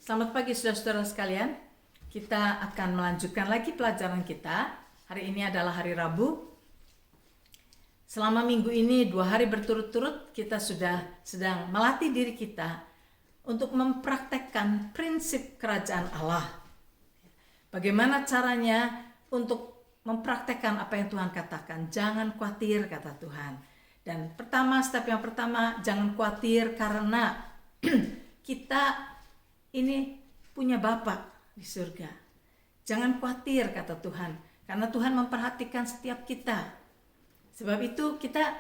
Selamat pagi saudara-saudara sekalian. Kita akan melanjutkan lagi pelajaran kita. Hari ini adalah hari Rabu. Selama minggu ini 2 hari berturut-turut kita sudah sedang melatih diri kita untuk mempraktekkan prinsip kerajaan Allah. Bagaimana caranya untuk mempraktekkan apa yang Tuhan katakan? Jangan khawatir, kata Tuhan. Dan step yang pertama, jangan khawatir karena kita ini punya Bapa di surga. Jangan khawatir, kata Tuhan, karena Tuhan memperhatikan setiap kita. Sebab itu kita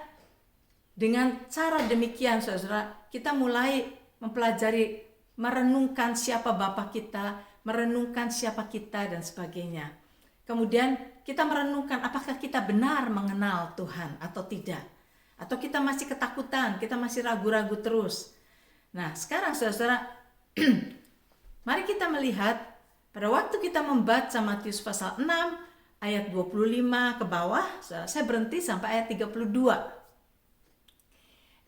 dengan cara demikian, saudara, kita mulai mempelajari, merenungkan siapa Bapa kita, merenungkan siapa kita dan sebagainya. Kemudian kita merenungkan apakah kita benar mengenal Tuhan atau tidak. Atau kita masih ketakutan, kita masih ragu-ragu terus. Nah, sekarang saudara, mari kita melihat pada waktu kita membaca Matius pasal 6 ayat 25 ke bawah, saya berhenti sampai ayat 32.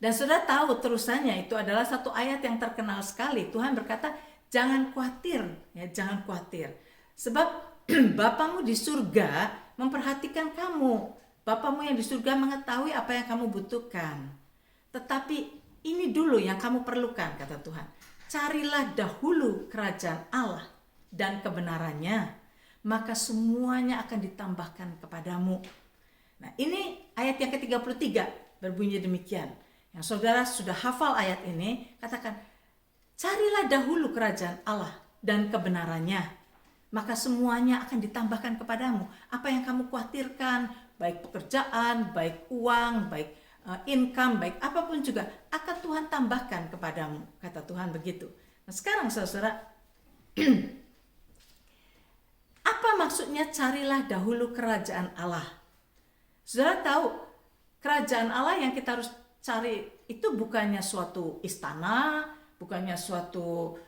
Dan saudara tahu terusannya itu adalah satu ayat yang terkenal sekali. Tuhan berkata, jangan khawatir, ya, jangan khawatir. Sebab Bapamu di surga memperhatikan kamu. Bapamu yang di surga mengetahui apa yang kamu butuhkan. Tetapi ini dulu yang kamu perlukan, kata Tuhan. Carilah dahulu kerajaan Allah dan kebenarannya, maka semuanya akan ditambahkan kepadamu. Nah, ini ayat yang ke-33 berbunyi demikian. Yang saudara sudah hafal ayat ini, katakan, carilah dahulu kerajaan Allah dan kebenarannya, maka semuanya akan ditambahkan kepadamu. Apa yang kamu khawatirkan, baik pekerjaan, baik uang, baik income, baik apapun juga, akan Tuhan tambahkan kepadamu, kata Tuhan begitu. Nah, sekarang saudara, apa maksudnya carilah dahulu kerajaan Allah? Saudara tahu, kerajaan Allah yang kita harus cari itu bukannya suatu istana, bukannya suatu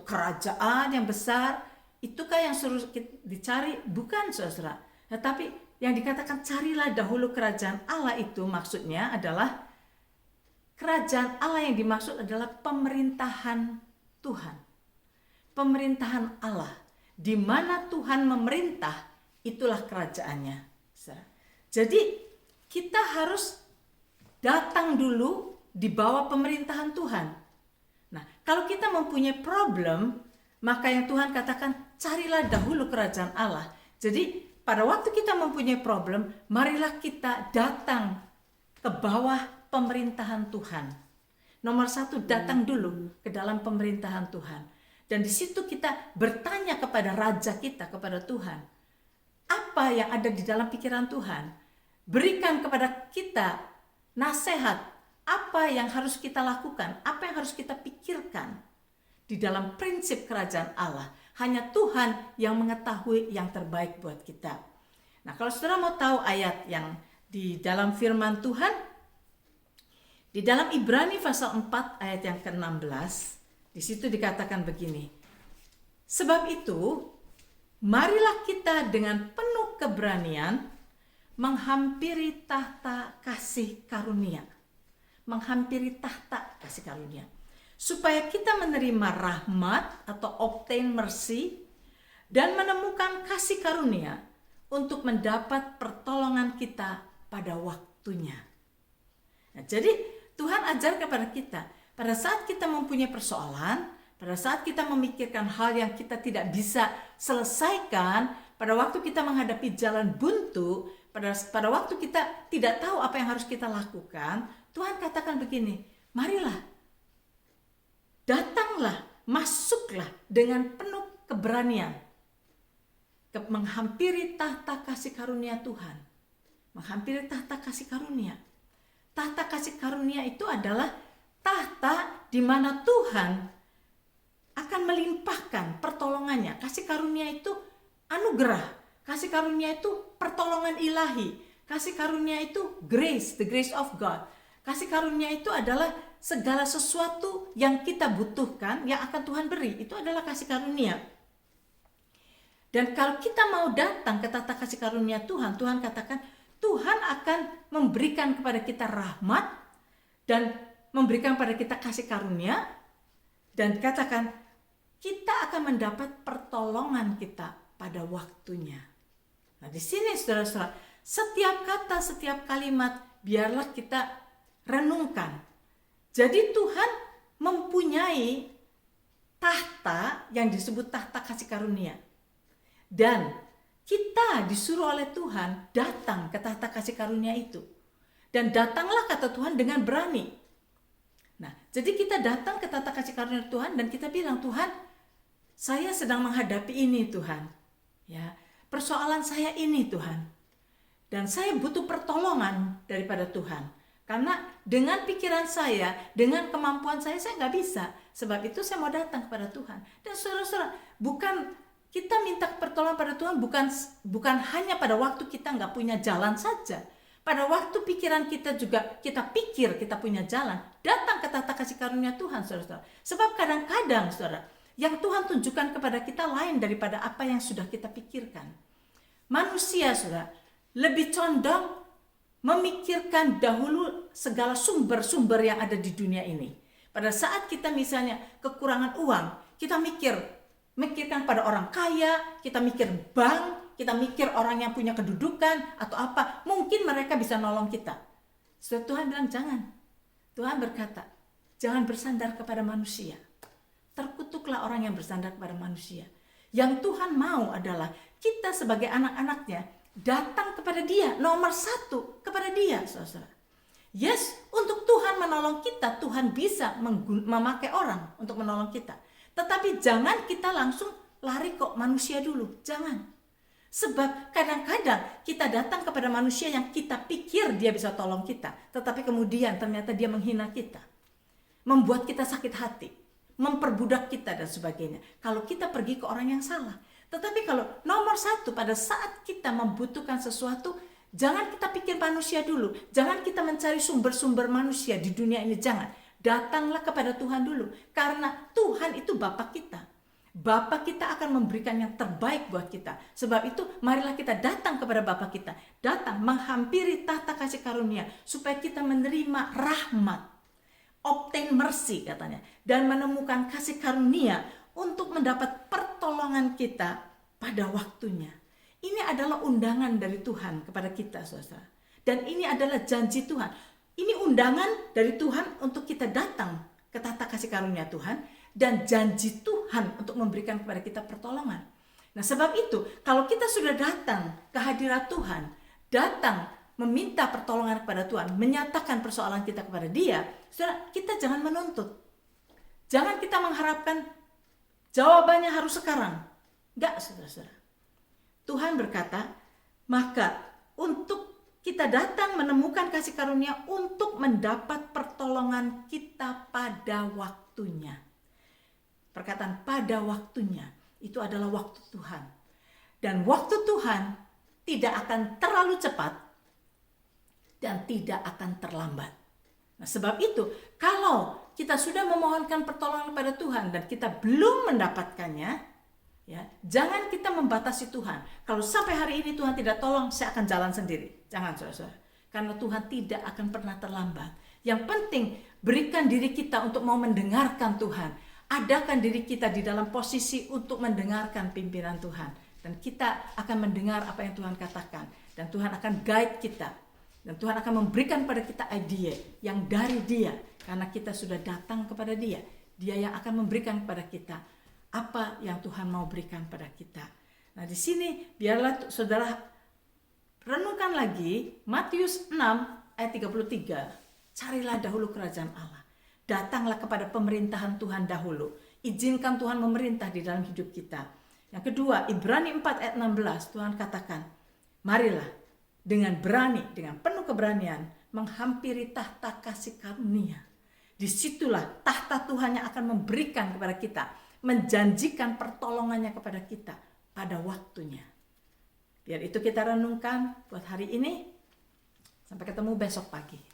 kerajaan yang besar. Itukah yang suruh dicari? Bukan, saudara. Tetapi yang dikatakan carilah dahulu kerajaan Allah itu maksudnya adalah kerajaan Allah yang dimaksud adalah pemerintahan Tuhan. Pemerintahan Allah. Di mana Tuhan memerintah, itulah kerajaannya. Jadi kita harus datang dulu di bawah pemerintahan Tuhan. Nah, kalau kita mempunyai problem, maka yang Tuhan katakan carilah dahulu kerajaan Allah. Jadi pada waktu kita mempunyai problem, marilah kita datang ke bawah pemerintahan Tuhan. Nomor 1, datang dulu ke dalam pemerintahan Tuhan. Dan di situ kita bertanya kepada Raja kita, kepada Tuhan. Apa yang ada di dalam pikiran Tuhan? Berikan kepada kita nasihat. Apa yang harus kita lakukan? Apa yang harus kita pikirkan? Di dalam prinsip kerajaan Allah. Hanya Tuhan yang mengetahui yang terbaik buat kita. Nah, kalau saudara mau tahu ayat yang di dalam firman Tuhan, di dalam Ibrani pasal 4 ayat yang ke-16, di situ dikatakan begini. Sebab itu, marilah kita dengan penuh keberanian menghampiri tahta kasih karunia. Menghampiri tahta kasih karunia. Supaya kita menerima rahmat atau obtain mercy dan menemukan kasih karunia untuk mendapat pertolongan kita pada waktunya. Nah, jadi Tuhan ajar kepada kita, pada saat kita mempunyai persoalan, pada saat kita memikirkan hal yang kita tidak bisa selesaikan, pada waktu kita menghadapi jalan buntu, pada waktu kita tidak tahu apa yang harus kita lakukan, Tuhan katakan begini, marilah, datanglah, masuklah dengan penuh keberanian menghampiri tahta kasih karunia Tuhan. Menghampiri tahta kasih karunia. Tahta kasih karunia itu adalah tahta di mana Tuhan akan melimpahkan pertolongannya. Kasih karunia itu anugerah. Kasih karunia itu pertolongan ilahi. Kasih karunia itu grace, the grace of God. Kasih karunia itu adalah segala sesuatu yang kita butuhkan yang akan Tuhan beri. Itu adalah kasih karunia. Dan kalau kita mau datang ke tahta kasih karunia Tuhan, Tuhan katakan Tuhan akan memberikan kepada kita rahmat dan memberikan kepada kita kasih karunia dan katakan kita akan mendapat pertolongan kita pada waktunya. Nah, di sini saudara-saudara, setiap kata, setiap kalimat biarlah kita renungkan. Jadi Tuhan mempunyai tahta yang disebut tahta kasih karunia. Dan kita disuruh oleh Tuhan datang ke tahta kasih karunia itu. Dan datanglah kata Tuhan dengan berani. Nah, jadi kita datang ke tahta kasih karunia Tuhan dan kita bilang, Tuhan, saya sedang menghadapi ini Tuhan. Ya, persoalan saya ini Tuhan. Dan saya butuh pertolongan daripada Tuhan. Karena dengan pikiran saya, dengan kemampuan saya nggak bisa. Sebab itu saya mau datang kepada Tuhan. Dan saudara-saudara, bukan kita minta pertolongan pada Tuhan bukan hanya pada waktu kita nggak punya jalan saja. Pada waktu pikiran kita juga, kita pikir kita punya jalan. Datang ke tahta kasih karunia Tuhan, saudara-saudara. Sebab kadang-kadang, saudara, yang Tuhan tunjukkan kepada kita lain daripada apa yang sudah kita pikirkan. Manusia, saudara, lebih condong memikirkan dahulu segala sumber-sumber yang ada di dunia ini. Pada saat kita misalnya kekurangan uang, kita mikirkan pada orang kaya, kita mikir bank, kita mikir orang yang punya kedudukan atau apa, mungkin mereka bisa nolong kita. So, Tuhan bilang jangan. Tuhan berkata, jangan bersandar kepada manusia. Terkutuklah orang yang bersandar kepada manusia. Yang Tuhan mau adalah kita sebagai anak-anaknya datang kepada Dia, nomor satu kepada Dia, saudara. Yes, untuk Tuhan menolong kita, Tuhan bisa memakai orang untuk menolong kita. Tetapi jangan kita langsung lari kok manusia dulu, jangan. Sebab kadang-kadang kita datang kepada manusia yang kita pikir dia bisa tolong kita, tetapi kemudian ternyata dia menghina kita, membuat kita sakit hati, memperbudak kita dan sebagainya. Kalau kita pergi ke orang yang salah. Tetapi kalau nomor satu pada saat kita membutuhkan sesuatu, jangan kita pikir manusia dulu. Jangan kita mencari sumber-sumber manusia di dunia ini, jangan. Datanglah kepada Tuhan dulu. Karena Tuhan itu Bapa kita. Bapa kita akan memberikan yang terbaik buat kita. Sebab itu marilah kita datang kepada Bapa kita. Datang menghampiri tahta kasih karunia. Supaya kita menerima rahmat. Obtain mercy katanya. Dan menemukan kasih karunia untuk mendapat pertolongan kita pada waktunya. Ini adalah undangan dari Tuhan kepada kita, saudara. Dan ini adalah janji Tuhan. Ini undangan dari Tuhan untuk kita datang ke tahta kasih karunia Tuhan. Dan janji Tuhan untuk memberikan kepada kita pertolongan. Nah, sebab itu kalau kita sudah datang ke hadirat Tuhan, datang meminta pertolongan kepada Tuhan, menyatakan persoalan kita kepada Dia, saudara, kita jangan menuntut. Jangan kita mengharapkan jawabannya harus sekarang. Enggak, saudara-saudara. Tuhan berkata, maka untuk kita datang menemukan kasih karunia untuk mendapat pertolongan kita pada waktunya. Perkataan pada waktunya itu adalah waktu Tuhan. Dan waktu Tuhan tidak akan terlalu cepat dan tidak akan terlambat. Nah, sebab itu kalau kita sudah memohonkan pertolongan kepada Tuhan dan kita belum mendapatkannya, ya, jangan kita membatasi Tuhan. Kalau sampai hari ini Tuhan tidak tolong, saya akan jalan sendiri. Jangan, saudara-saudara. Karena Tuhan tidak akan pernah terlambat. Yang penting berikan diri kita untuk mau mendengarkan Tuhan. Adakan diri kita di dalam posisi untuk mendengarkan pimpinan Tuhan. Dan kita akan mendengar apa yang Tuhan katakan. Dan Tuhan akan guide kita. Dan Tuhan akan memberikan pada kita ide yang dari Dia. Karena kita sudah datang kepada Dia. Dia yang akan memberikan kepada kita apa yang Tuhan mau berikan pada kita. Nah, di sini biarlah saudara renungkan lagi Matius 6 ayat 33. Carilah dahulu kerajaan Allah. Datanglah kepada pemerintahan Tuhan dahulu. Izinkan Tuhan memerintah di dalam hidup kita. Yang kedua, Ibrani 4 ayat 16, Tuhan katakan, marilah dengan berani, dengan penuh keberanian, menghampiri tahta kasih karunia. Disitulah tahta Tuhan yang akan memberikan kepada kita, menjanjikan pertolongannya kepada kita pada waktunya. Biar itu kita renungkan buat hari ini. Sampai ketemu besok pagi.